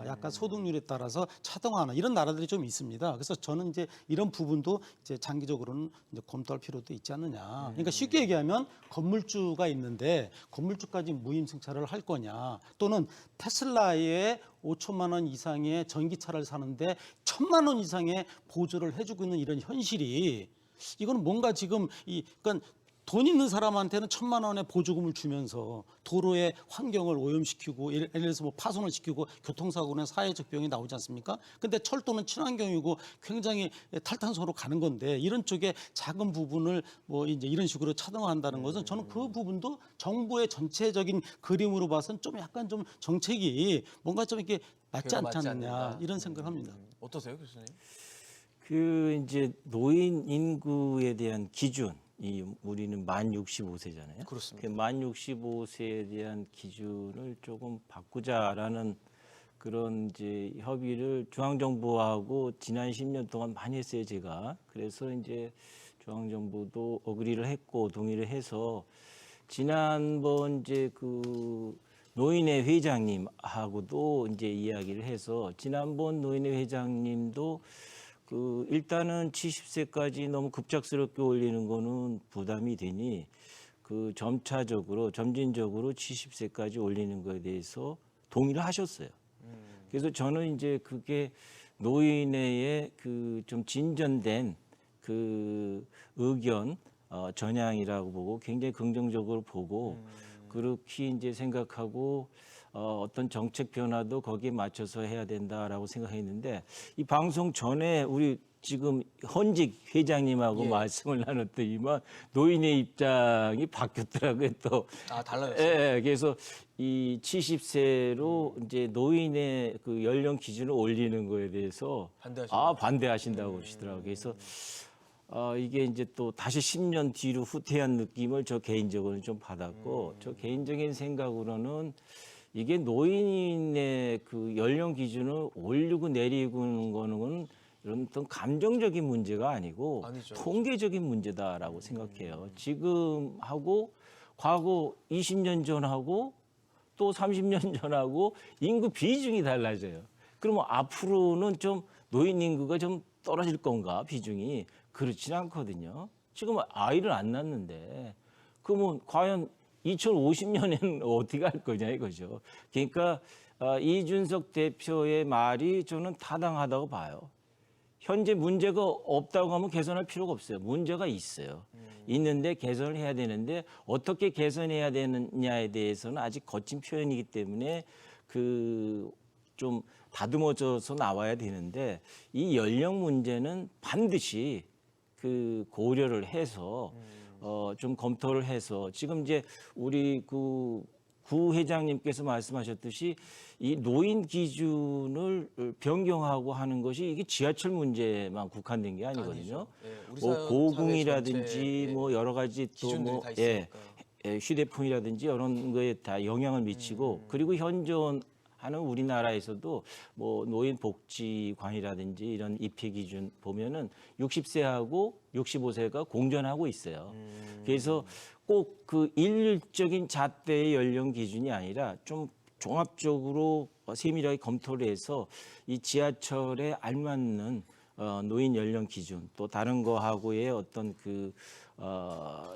약간 소득률에 따라서 차등화하는 이런 나라들이 좀 있습니다. 그래서 저는 이제 이런 부분도 이제 장기적으로는 이제 검토할 필요도 있지 않느냐. 그러니까 쉽게 얘기하면 건물주가 있는데 건물주까지 무임승차를 할 거냐, 또는 테슬라에 5천만 원 이상의 전기차를 사는데 1,000만 원 이상의 보조를 해주고 있는 이런 현실이 이거는 뭔가 지금 그러니까 돈 있는 사람한테는 1,000만 원의 보조금을 주면서 도로의 환경을 오염시키고 예를 들어서 뭐 파손을 시키고 교통사고나 사회적 비용이 나오지 않습니까? 근데 철도는 친환경이고 굉장히 탈탄소로 가는 건데 이런 쪽에 작은 부분을 뭐 이제 이런 식으로 차등화한다는 것은 저는 그 부분도 정부의 전체적인 그림으로 봐서는 좀 약간 좀 정책이 뭔가 좀 이렇게 맞지 그래도 않지 맞지 않느냐 않는다. 이런 생각을 합니다. 어떠세요, 교수님? 그 이제 노인 인구에 대한 기준, 이 우리는 만 65세잖아요. 그렇습니다. 만 65세에 대한 기준을 조금 바꾸자라는 그런 이제 협의를 중앙정부하고 지난 10년 동안 많이 했어요, 제가. 그래서 이제 중앙정부도 어그리를 했고 동의를 해서 지난번 이제 그 노인회 회장님하고도 이제 이야기를 해서 지난번 노인회 회장님도 그 일단은 70세까지 너무 급작스럽게 올리는 거는 부담이 되니 그 점차적으로 점진적으로 70세까지 올리는 거에 대해서 동의를 하셨어요. 그래서 저는 이제 그게 노인회의 그 좀 진전된 그 의견 전향이라고 보고 굉장히 긍정적으로 보고 그렇게 이제 생각하고 어떤 정책 변화도 거기에 맞춰서 해야 된다라고 생각했는데 이 방송 전에 우리 지금 현직 회장님하고 예. 말씀을 나눴더니만 노인의 입장이 바뀌었더라고요 또. 아, 달라졌어요? 예, 그래서 이 70세로 이제 노인의 그 연령 기준을 올리는 거에 대해서 반대하신다. 반대하신다고 그러시더라고요. 그래서 이게 이제 또 다시 10년 뒤로 후퇴한 느낌을 저 개인적으로는 좀 받았고 저 개인적인 생각으로는 이게 노인의 그 연령 기준을 올리고 내리고 하는 거는 이런 어떤 감정적인 문제가 아니고 아니죠. 통계적인 문제다라고 생각해요. 지금하고 과거 20년 전하고 또 30년 전하고 인구 비중이 달라져요. 그러면 앞으로는 좀 노인 인구가 좀 떨어질 건가 비중이 그렇지는 않거든요. 지금 아이를 안 낳는데 그러면 과연 2050년에는 어떻게 할 거냐 이거죠. 그러니까 이준석 대표의 말이 저는 타당하다고 봐요. 현재 문제가 없다고 하면 개선할 필요가 없어요. 문제가 있어요. 있는데 개선을 해야 되는데 어떻게 개선해야 되느냐에 대해서는 아직 거친 표현이기 때문에 그 좀 다듬어져서 나와야 되는데 이 연령 문제는 반드시 그 고려를 해서 좀 검토를 해서 지금 이제 우리 구 회장님께서 말씀하셨듯이 이 노인 기준을 변경하고 하는 것이 이게 지하철 문제만 국한된 게 아니거든요. 아니죠. 예, 우리 뭐 사회 고궁이라든지 전체에 뭐 여러 가지 또 기준들이 뭐 다 있으니까. 휴대폰이라든지 이런 거에 다 영향을 미치고 그리고 현존하는 우리나라에서도 뭐 노인 복지관이라든지 이런 입회 기준 보면은 60세하고 65세가 공존하고 있어요. 그래서 꼭 그 일률적인 잣대의 연령 기준이 아니라 좀 종합적으로 세밀하게 검토를 해서 이 지하철에 알맞는 노인 연령 기준 또 다른 거하고의 어떤 그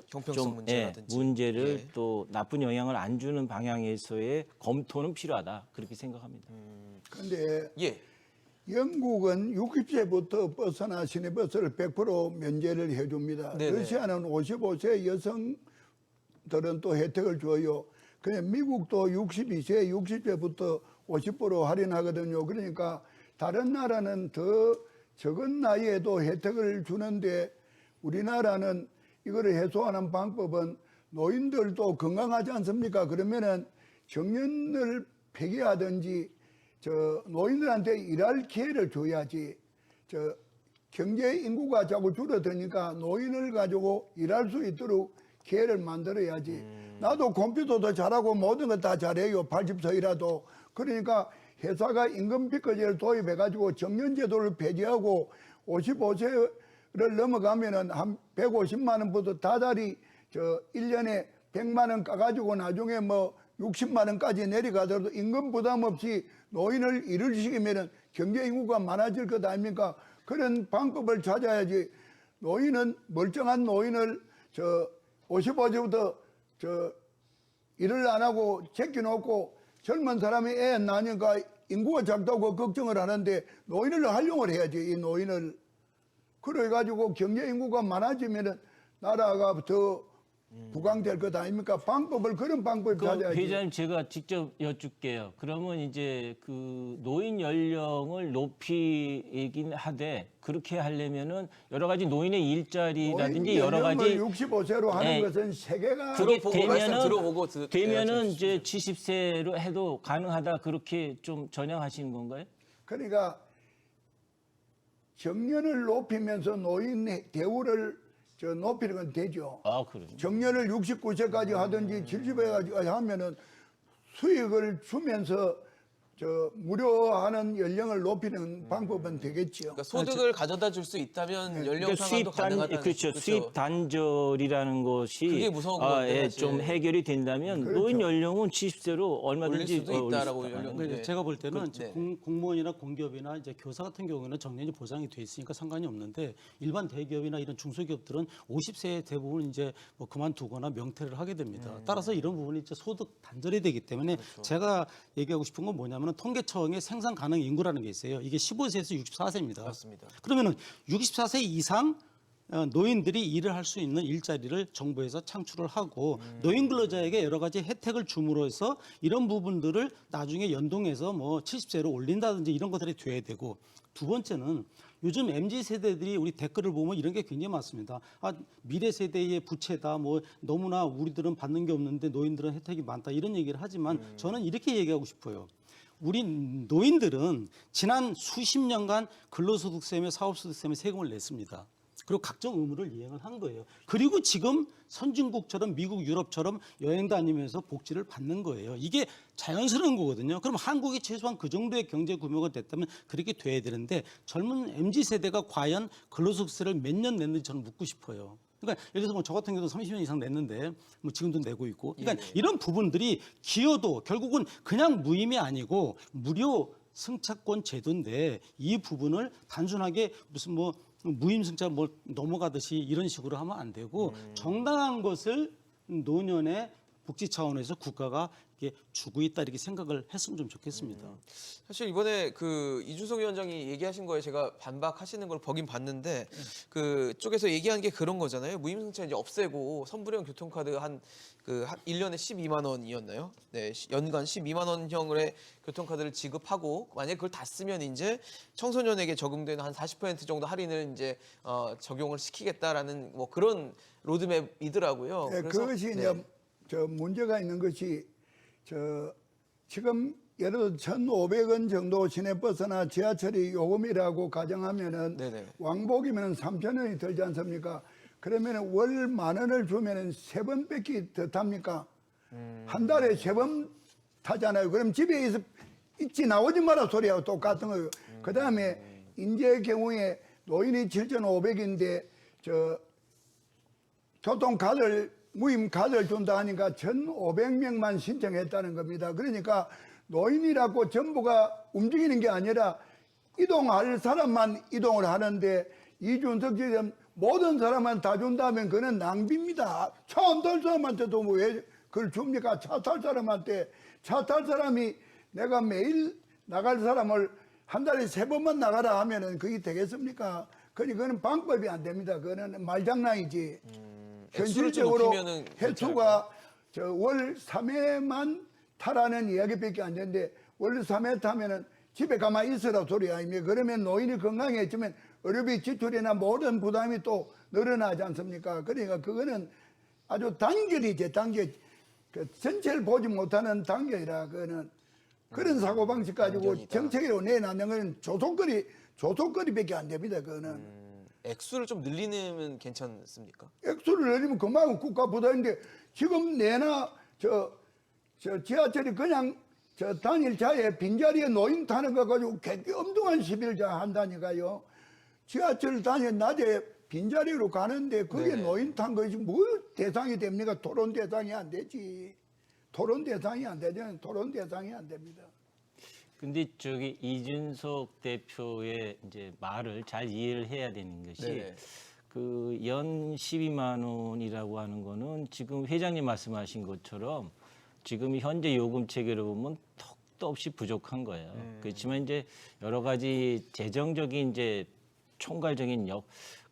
형평성 문제라든지. 문제를 예. 또 나쁜 영향을 안 주는 방향에서의 검토는 필요하다 그렇게 생각합니다. 근데 예. 영국은 60세부터 버스나 시내버스를 100% 면제를 해줍니다. 네네. 러시아는 55세 여성들은 또 혜택을 줘요. 그냥 미국도 62세, 60세부터 50% 할인하거든요. 그러니까 다른 나라는 더 적은 나이에도 혜택을 주는데 우리나라는 이거를 해소하는 방법은 노인들도 건강하지 않습니까? 그러면은 정년을 폐기하든지 노인들한테 일할 기회를 줘야지. 경제 인구가 자꾸 줄어드니까 노인을 가지고 일할 수 있도록 기회를 만들어야지. 나도 컴퓨터도 잘하고 모든 걸 다 잘해요. 80세이라도. 그러니까 회사가 임금 비과제를 도입해가지고 정년제도를 폐지하고 55세를 넘어가면은 한 150만 원부터 다달이 1년에 100만 원 까가지고 나중에 뭐 60만 원까지 내려가더라도 임금 부담 없이 노인을 일을 시키면은 경제 인구가 많아질 것 아닙니까? 그런 방법을 찾아야지. 노인은 멀쩡한 노인을 55세부터 일을 안 하고 제껴놓고 젊은 사람이 애 낳으니까 인구가 작다고 걱정을 하는데 노인을 활용을 해야지, 이 노인을. 그래가지고 경제 인구가 많아지면은 나라가 더 부강될 것 아닙니까? 방법을 그런 방법을 그 찾아야지. 회장님 제가 직접 여쭙게요. 그러면 이제 그 노인 연령을 높이긴 하되 그렇게 하려면은 여러 가지 노인의 일자리라든지 여러 가지 65세로 하는 네. 것은 세계가 그게 들어보고 말씀 되면은 들어보고 되면은 이제 70세로 해도 가능하다 그렇게 좀 전향하시는 건가요? 그러니까 정년을 높이면서 노인 대우를 높이는 건 되죠. 아, 그래요. 정년을 69세까지 하든지 70세까지 하면은 수익을 주면서 무료하는 연령을 높이는 방법은 되겠지요. 그러니까 소득을 가져다 줄 수 있다면 연령 상한도 가능하다는 그렇죠. 수입 단절이라는 것이 그게 무서운 건데, 사실. 좀 해결이 된다면 그렇죠. 노인 연령은 70세로 올릴 얼마든지 수도 있다라고 연령. 그러니까 네. 제가 볼 때는 네. 공무원이나 공기업이나 이제 교사 같은 경우는 정년이 보장이 돼 있으니까 상관이 없는데 일반 대기업이나 이런 중소기업들은 50세에 대부분 이제 뭐 그만두거나 명퇴를 하게 됩니다. 따라서 이런 부분이 이제 소득 단절이 되기 때문에 제가 얘기하고 싶은 건 뭐냐면은 통계청의 생산 가능 인구라는 게 있어요. 이게 15세에서 64세입니다. 맞습니다. 그러면은 64세 이상 노인들이 일을 할 수 있는 일자리를 정부에서 창출을 하고 노인 근로자에게 여러 가지 혜택을 줌으로써 이런 부분들을 나중에 연동해서 뭐 70세로 올린다든지 이런 것들이 돼야 되고 두 번째는 요즘 MZ 세대들이 우리 댓글을 보면 이런 게 굉장히 많습니다. 아, 미래 세대의 부채다. 뭐 너무나 우리들은 받는 게 없는데 노인들은 혜택이 많다. 이런 얘기를 하지만 저는 이렇게 얘기하고 싶어요. 우리 노인들은 지난 수십 년간 근로소득세며 사업소득세며 세금을 냈습니다. 그리고 각종 의무를 이행을 한 거예요. 그리고 지금 선진국처럼 미국, 유럽처럼 여행 다니면서 복지를 받는 거예요. 이게 자연스러운 거거든요. 그럼 한국이 최소한 그 정도의 경제 규모가 됐다면 그렇게 돼야 되는데 젊은 MZ세대가 과연 근로소득세를 몇 년 냈는지 저는 묻고 싶어요. 그러니까 예를 들어서 뭐 저 같은 경우도 30년 이상 냈는데 뭐 지금도 내고 있고. 그러니까 이런 부분들이 기여도 결국은 그냥 무임이 아니고 무료 승차권 제도인데 이 부분을 단순하게 무슨 뭐 무임승차 뭐 넘어가듯이 이런 식으로 하면 안 되고 정당한 것을 노년의 복지 차원에서 국가가 이렇게 주고 있다 이렇게 생각을 했으면 좀 좋겠습니다. 사실 이번에 그 이준석 위원장이 얘기하신 거에 제가 반박하시는 걸 보긴 봤는데 그 쪽에서 얘기한 게 그런 거잖아요. 무임승차 이제 없애고 선불형 교통카드 한 1년에 12만 원이었나요? 네, 연간 12만 원형의 교통카드를 지급하고 만약 그걸 다 쓰면 이제 청소년에게 적용되는 한 40% 정도 할인을 이제 적용을 시키겠다라는 뭐 그런 로드맵이더라고요. 네, 그래서 그것이 네. 이제 문제가 있는 것이 지금 예를 들어 1,500원 정도 시내버스나 지하철이 요금이라고 가정하면은 네네. 왕복이면 3,000원이 들지 않습니까? 그러면 월 10,000원을 주면은 3번밖에 더 탑니까? 한 달에 3번 타잖아요. 그럼 집에 있지 나오지 마라 소리하고 똑같은 거예요. 그 다음에 인제 경우에 노인이 7,500인데 교통카드를 무임 카드를 준다 하니까 1,500명만 신청했다는 겁니다. 그러니까 노인이라고 전부가 움직이는 게 아니라 이동할 사람만 이동을 하는데 이준석 지금 모든 사람만 다 준다면 그는 낭비입니다. 차 안 탈 사람한테도 뭐 왜 그걸 줍니까? 차 탈 사람한테 차 탈 사람이 내가 매일 나갈 사람을 한 달에 3번만 나가라 하면은 그게 되겠습니까? 그거는 방법이 안 됩니다. 그거는 말장난이지. 액수를 좀 현실적으로 높이면은 횟수가 월 3회만 타라는 이야기밖에 안 되는데 월 3회 타면은 집에 가만히 있으라 소리 아닙니까? 그러면 노인이 건강해지면 의료비 지출이나 모든 부담이 또 늘어나지 않습니까? 그러니까 그거는 아주 단결이죠. 단결. 전체를 보지 못하는 단결이라 그거는 그런 사고방식 가지고 단결이다. 정책으로 내놨는 건 조속거리밖에 안 됩니다. 그거는. 액수를 좀 늘리면 괜찮습니까? 액수를 늘리면 그만큼 국가 부담인데 지금 내나 지하철이 그냥 단일 차에 빈자리에 노인 타는 거 가지고 굉장히 엉뚱한 시비를 한다니까요. 지하철 다니 낮에 빈자리로 가는데 그게 네네. 노인 탄 것이 뭐 대상이 됩니까? 토론 대상이 안 되지. 토론 대상이 안 되잖아요. 토론 대상이 안 됩니다. 근데 저기 이준석 대표의 이제 말을 잘 이해를 해야 되는 것이 네네. 그 연 12만 원이라고 하는 거는 지금 회장님 말씀하신 것처럼 지금 현재 요금 체계로 보면 턱도 없이 부족한 거예요. 그렇지만 이제 여러 가지 재정적인 이제 총괄적인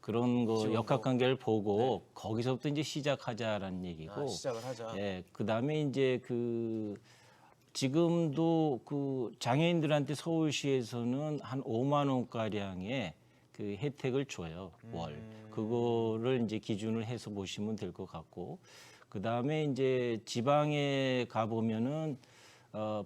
그런 거 지원도. 역학관계를 보고 거기서부터 이제 시작하자라는 얘기고. 시작을 하자. 예, 그다음에 이제 지금도 장애인들한테 서울시에서는 한 5만 원 가량의 그 혜택을 줘요, 월. 그거를 이제 기준을 해서 보시면 될 것 같고, 그다음에 이제 지방에 가 보면은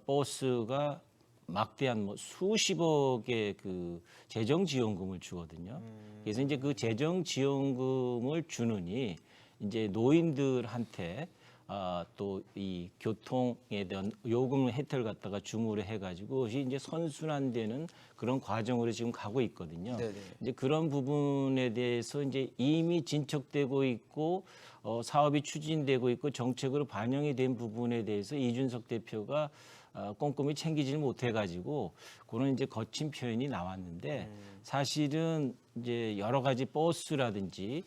버스가 막대한 뭐 수십억의 그 재정 지원금을 주거든요. 그래서 이제 그 재정 지원금을 주느니 이제 노인들한테 또 이 교통에 대한 요금 혜택을 갖다가 줌으로 해가지고 이제 선순환되는 그런 과정으로 지금 가고 있거든요. 네네. 이제 그런 부분에 대해서 이제 이미 진척되고 있고 사업이 추진되고 있고 정책으로 반영이 된 부분에 대해서 이준석 대표가 꼼꼼히 챙기지를 못해가지고 그런 이제 거친 표현이 나왔는데 사실은 이제 여러 가지 버스라든지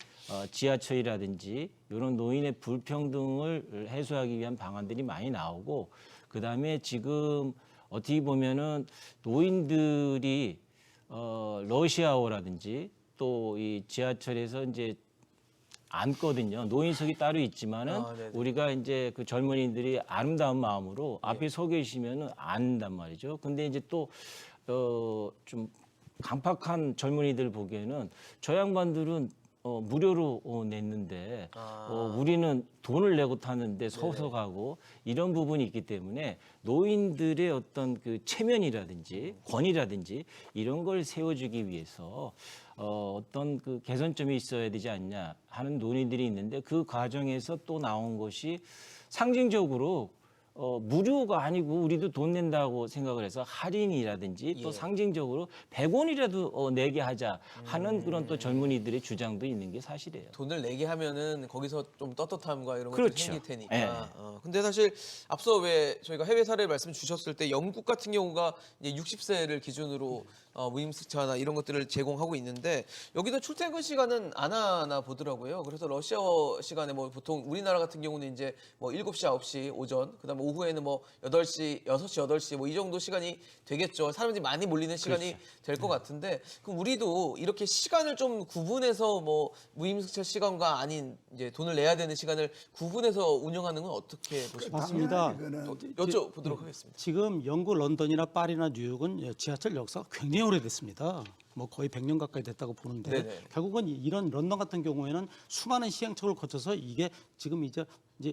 지하철이라든지 이런 노인의 불평등을 해소하기 위한 방안들이 많이 나오고 그다음에 지금 어떻게 보면은 노인들이 러시아워라든지 또 이 지하철에서 이제 앉거든요. 노인석이 따로 있지만은 네네. 우리가 이제 그 젊은이들이 아름다운 마음으로 앞에 서 계시면은 앉는단 말이죠. 근데 이제 또 좀 강팍한 젊은이들 보기에는 저 양반들은 무료로 냈는데 우리는 돈을 내고 타는데 서서 가고 이런 부분이 있기 때문에 노인들의 어떤 그 체면이라든지 권위라든지 이런 걸 세워주기 위해서 어떤 그 개선점이 있어야 되지 않냐 하는 논의들이 있는데 그 과정에서 또 나온 것이 상징적으로 무료가 아니고 우리도 돈 낸다고 생각을 해서 할인이라든지 또 상징적으로 100원이라도 내게 하자 하는 그런 또 젊은이들의 주장도 있는 게 사실이에요. 돈을 내게 하면은 거기서 좀 떳떳함과 이런 것들이 그렇죠. 생길 테니까. 예. 근데 사실 앞서 왜 저희가 해외 사례를 말씀 주셨을 때 영국 같은 경우가 이제 60세를 기준으로 무임승차나 이런 것들을 제공하고 있는데 여기도 출퇴근 시간은 안 하나 보더라고요. 그래서 러시아어 시간에 뭐 보통 우리나라 같은 경우는 이제 뭐 7시, 9시 오전, 그다음에 오후에는 뭐 8시, 6시, 8시 뭐 이 정도 시간이 되겠죠. 사람들이 많이 몰리는 시간이 될 것 같은데 그럼 우리도 이렇게 시간을 좀 구분해서 뭐 무임승차 시간과 아닌 이제 돈을 내야 되는 시간을 구분해서 운영하는 건 어떻게 보십니까? 맞습니다. 여쭤보도록 하겠습니다. 지금 영국 런던이나 파리나 뉴욕은 지하철 역사가 굉장히 오래됐습니다. 뭐 거의 100년 가까이 됐다고 보는데 네네. 결국은 이런 런던 같은 경우에는 수많은 시행착오를 거쳐서 이게 지금 이제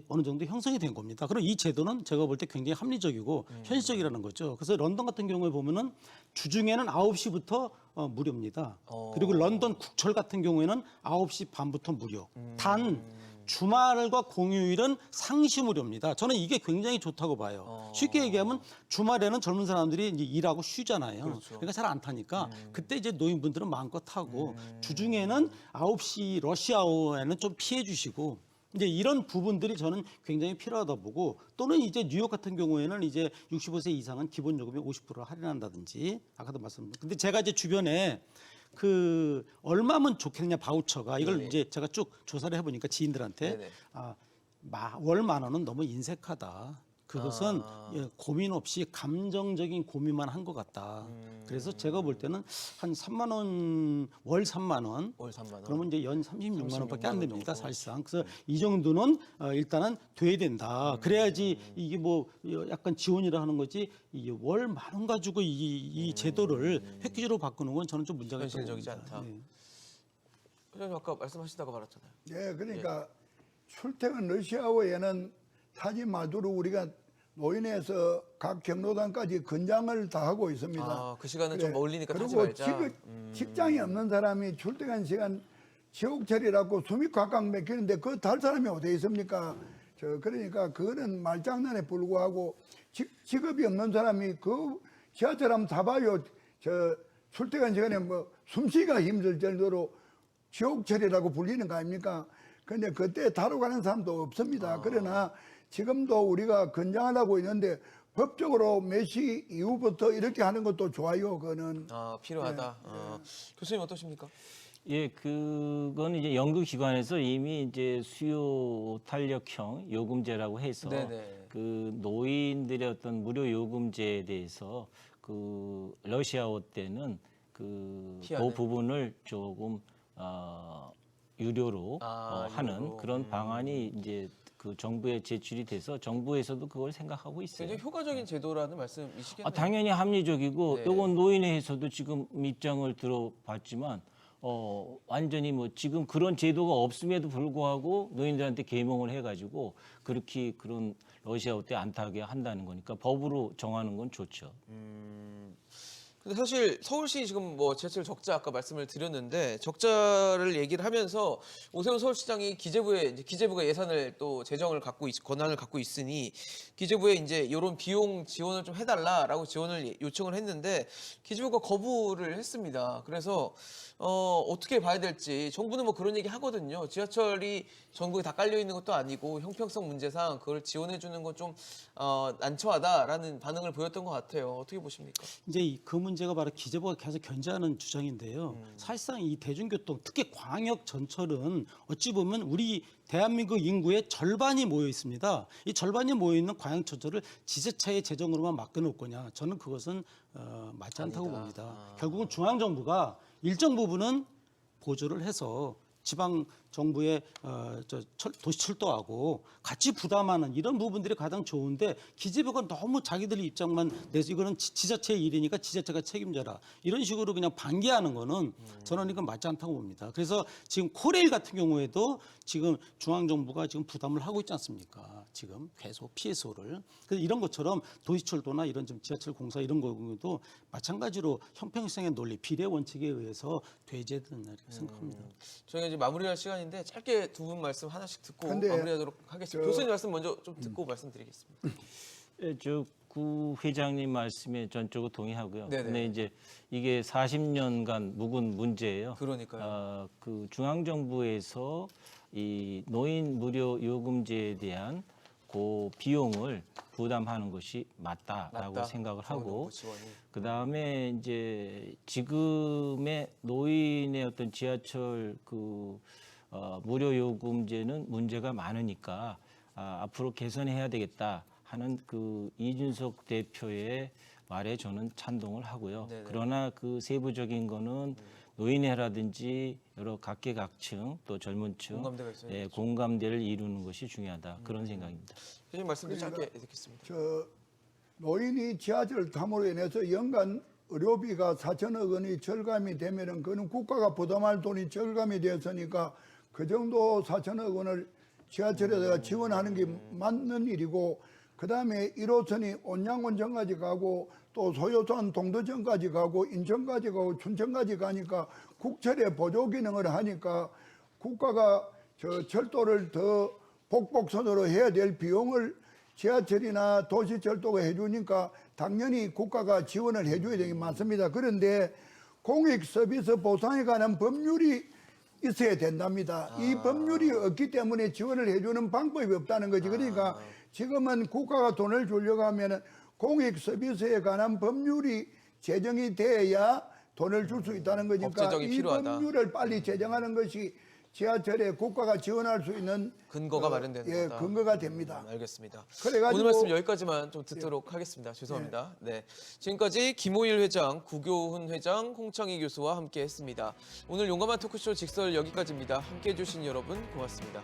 어느 정도 형성이 된 겁니다. 그리고 이 제도는 제가 볼 때 굉장히 합리적이고 현실적이라는 거죠. 그래서 런던 같은 경우에 보면은 주중에는 9시부터 무료입니다. 그리고 런던 국철 같은 경우에는 9시 반부터 무료. 단 주말과 공휴일은 상시 무료입니다. 저는 이게 굉장히 좋다고 봐요. 쉽게 얘기하면 주말에는 젊은 사람들이 이제 일하고 쉬잖아요. 그러니까 잘 안 타니까 그때 이제 노인분들은 마음껏 타고 주중에는 9시 러시아워에는 좀 피해 주시고 이제 이런 부분들이 저는 굉장히 필요하다 보고 또는 이제 뉴욕 같은 경우에는 이제 65세 이상은 기본 요금의 50%를 할인한다든지 아까도 말씀드렸는데 근데 제가 이제 주변에 그 얼마면 좋겠냐 바우처가 이걸 이제 제가 쭉 조사를 해보니까 지인들한테 네네. 월 10,000원은 너무 인색하다. 그것은 고민 없이 감정적인 고민만 한 것 같다. 그래서 제가 볼 때는 한 3만 원, 월 3만 원. 월 3만 원. 그러면 이제 연 36만 원밖에 안 됩니다, 정도. 사실상. 그래서 이 정도는 일단은 돼야 된다. 그래야지 이게 뭐 약간 지원이라 하는 거지 이게 월 10,000원 가지고 이 제도를 획기적으로 바꾸는 건 저는 좀 문제가 있다고 현실적이지 봅니다. 않다. 네. 회장님 아까 말씀하시다가 말았잖아요. 예, 그러니까 출퇴근 러시아워에는 타지 마도록 우리가 노인에서 각 경로당까지 건장을 다 하고 있습니다. 그 시간은 좀 멀리니까 타지 그리고 말자. 직장이 없는 사람이 출퇴근 시간 지옥철이라고 숨이 꽉꽉 막히는데 그거 탈 사람이 어디 있습니까? 그러니까 그거는 말장난에 불구하고 직업이 없는 사람이 그 지하철 한번 타봐요. 출퇴근 시간에 뭐 숨쉬기가 힘들 정도로 지옥철이라고 불리는 거 아닙니까? 근데 그때 타러 가는 사람도 없습니다. 그러나 지금도 우리가 건장하다고 있는데 법적으로 몇 시 이후부터 이렇게 하는 것도 좋아요. 그거는. 필요하다. 교수님 어떠십니까? 예, 그건 이제 연구 기관에서 이미 이제 수요 탄력형 요금제라고 해서 네네. 그 노인들의 어떤 무료 요금제에 대해서 그 러시아워 때는 그 피하는. 부분을 조금 유료로 하는 유료로. 그런 방안이 이제 그 정부에 제출이 돼서 정부에서도 그걸 생각하고 있어요. 굉장히 효과적인 제도라는 말씀이시겠네요. 당연히 합리적이고 네. 이건 노인회에서도 지금 입장을 들어봤지만 완전히 뭐 지금 그런 제도가 없음에도 불구하고 노인들한테 계몽을 해가지고 그렇게 그런 러시아 호텔 안 타게 한다는 거니까 법으로 정하는 건 좋죠. 근데 사실 서울시 지금 뭐 지하철 적자 아까 말씀을 드렸는데 적자를 얘기를 하면서 오세훈 서울시장이 기재부가 예산을 또 재정을 권한을 갖고 있으니 기재부에 이제 이런 비용 지원을 좀 해달라라고 지원을 요청을 했는데 기재부가 거부를 했습니다. 그래서 어떻게 봐야 될지 정부는 뭐 그런 얘기 하거든요. 지하철이 전국에 다 깔려 있는 것도 아니고 형평성 문제상 그걸 지원해 주는 건 좀 난처하다라는 반응을 보였던 것 같아요. 어떻게 보십니까? 이제 그 문제가 바로 기재부가 계속 견제하는 주장인데요. 사실상 이 대중교통, 특히 광역 전철은 어찌 보면 우리 대한민국 인구의 절반이 모여 있습니다. 이 절반이 모여 있는 광역 전철을 지자체의 재정으로만 맡겨놓을 거냐? 저는 그것은 맞지 않다고 아니다. 봅니다. 결국은 중앙 정부가 일정 부분은 보조를 해서 지방 정부의 도시 철도하고 같이 부담하는 이런 부분들이 가장 좋은데 기재부가 너무 자기들 입장만 내서 이거는 지자체의 일이니까 지자체가 책임져라 이런 식으로 그냥 반기하는 거는 저는 이건 맞지 않다고 봅니다. 그래서 지금 코레일 같은 경우에도 지금 중앙 정부가 지금 부담을 하고 있지 않습니까? 지금 계속 PSO를. 그래서 이런 것처럼 도시철도나 이런 좀 지하철 공사 이런 경우도 마찬가지로 형평성의 논리, 비례 원칙에 의해서 배제된다 이렇게 생각합니다. 저희가 이제 마무리할 시간인데 짧게 두 분 말씀 하나씩 듣고 근데 마무리하도록 하겠습니다. 교수님 말씀 먼저 좀 듣고 말씀드리겠습니다. 구 회장님 말씀에 전적으로 동의하고요. 네네. 근데 이제 이게 40년간 묵은 문제예요. 그러니까요. 그 중앙 정부에서 이 노인 무료 요금제에 대한 그 비용을 부담하는 것이 맞다라고 맞다. 생각을 하고 중앙정부 지원이. 그 다음에 이제 지금의 노인의 어떤 지하철 무료 요금제는 문제가 많으니까 앞으로 개선해야 되겠다 하는 그 이준석 대표의 말에 저는 찬동을 하고요. 네네. 그러나 그 세부적인 거는 노인회라든지 여러 각계각층 또 젊은층 공감대가 있어야겠죠. 공감대를 이루는 것이 중요하다 그런 생각입니다. 교수님 말씀도 그러니까 짧게 듣겠습니다. 노인이 지하철 탐으로 인해서 연간 의료비가 4천억 원이 절감이 되면은 그는 국가가 부담할 돈이 절감이 되었으니까 그 정도 4천억 원을 지하철에다가 지원하는 게 맞는 일이고 그다음에 1호선이 온양온천까지 가고 또 소요선 동두천까지 가고 인천까지 가고 춘천까지 가니까 국철의 보조 기능을 하니까 국가가 저 철도를 더 복복선으로 해야 될 비용을 지하철이나 도시철도가 해주니까 당연히 국가가 지원을 해줘야 되는 게 맞습니다. 그런데 공익 서비스 보상에 관한 법률이 있어야 된답니다. 이 법률이 없기 때문에 지원을 해주는 방법이 없다는 거지. 그러니까 지금은 국가가 돈을 주려고 하면 공익 서비스에 관한 법률이 제정이 돼야 돈을 줄 수 있다는 거니까 법제정이 이 필요하다. 법률을 빨리 제정하는 것이 지하철에 국가가 지원할 수 있는 근거가 마련되는 거다. 근거가 됩니다. 알겠습니다. 그래가지고 오늘 말씀 여기까지만 좀 듣도록 하겠습니다. 죄송합니다. 네, 지금까지 김호일 회장, 구교훈 회장, 홍창희 교수와 함께했습니다. 오늘 용감한 토크쇼 직설 여기까지입니다. 함께해 주신 여러분 고맙습니다.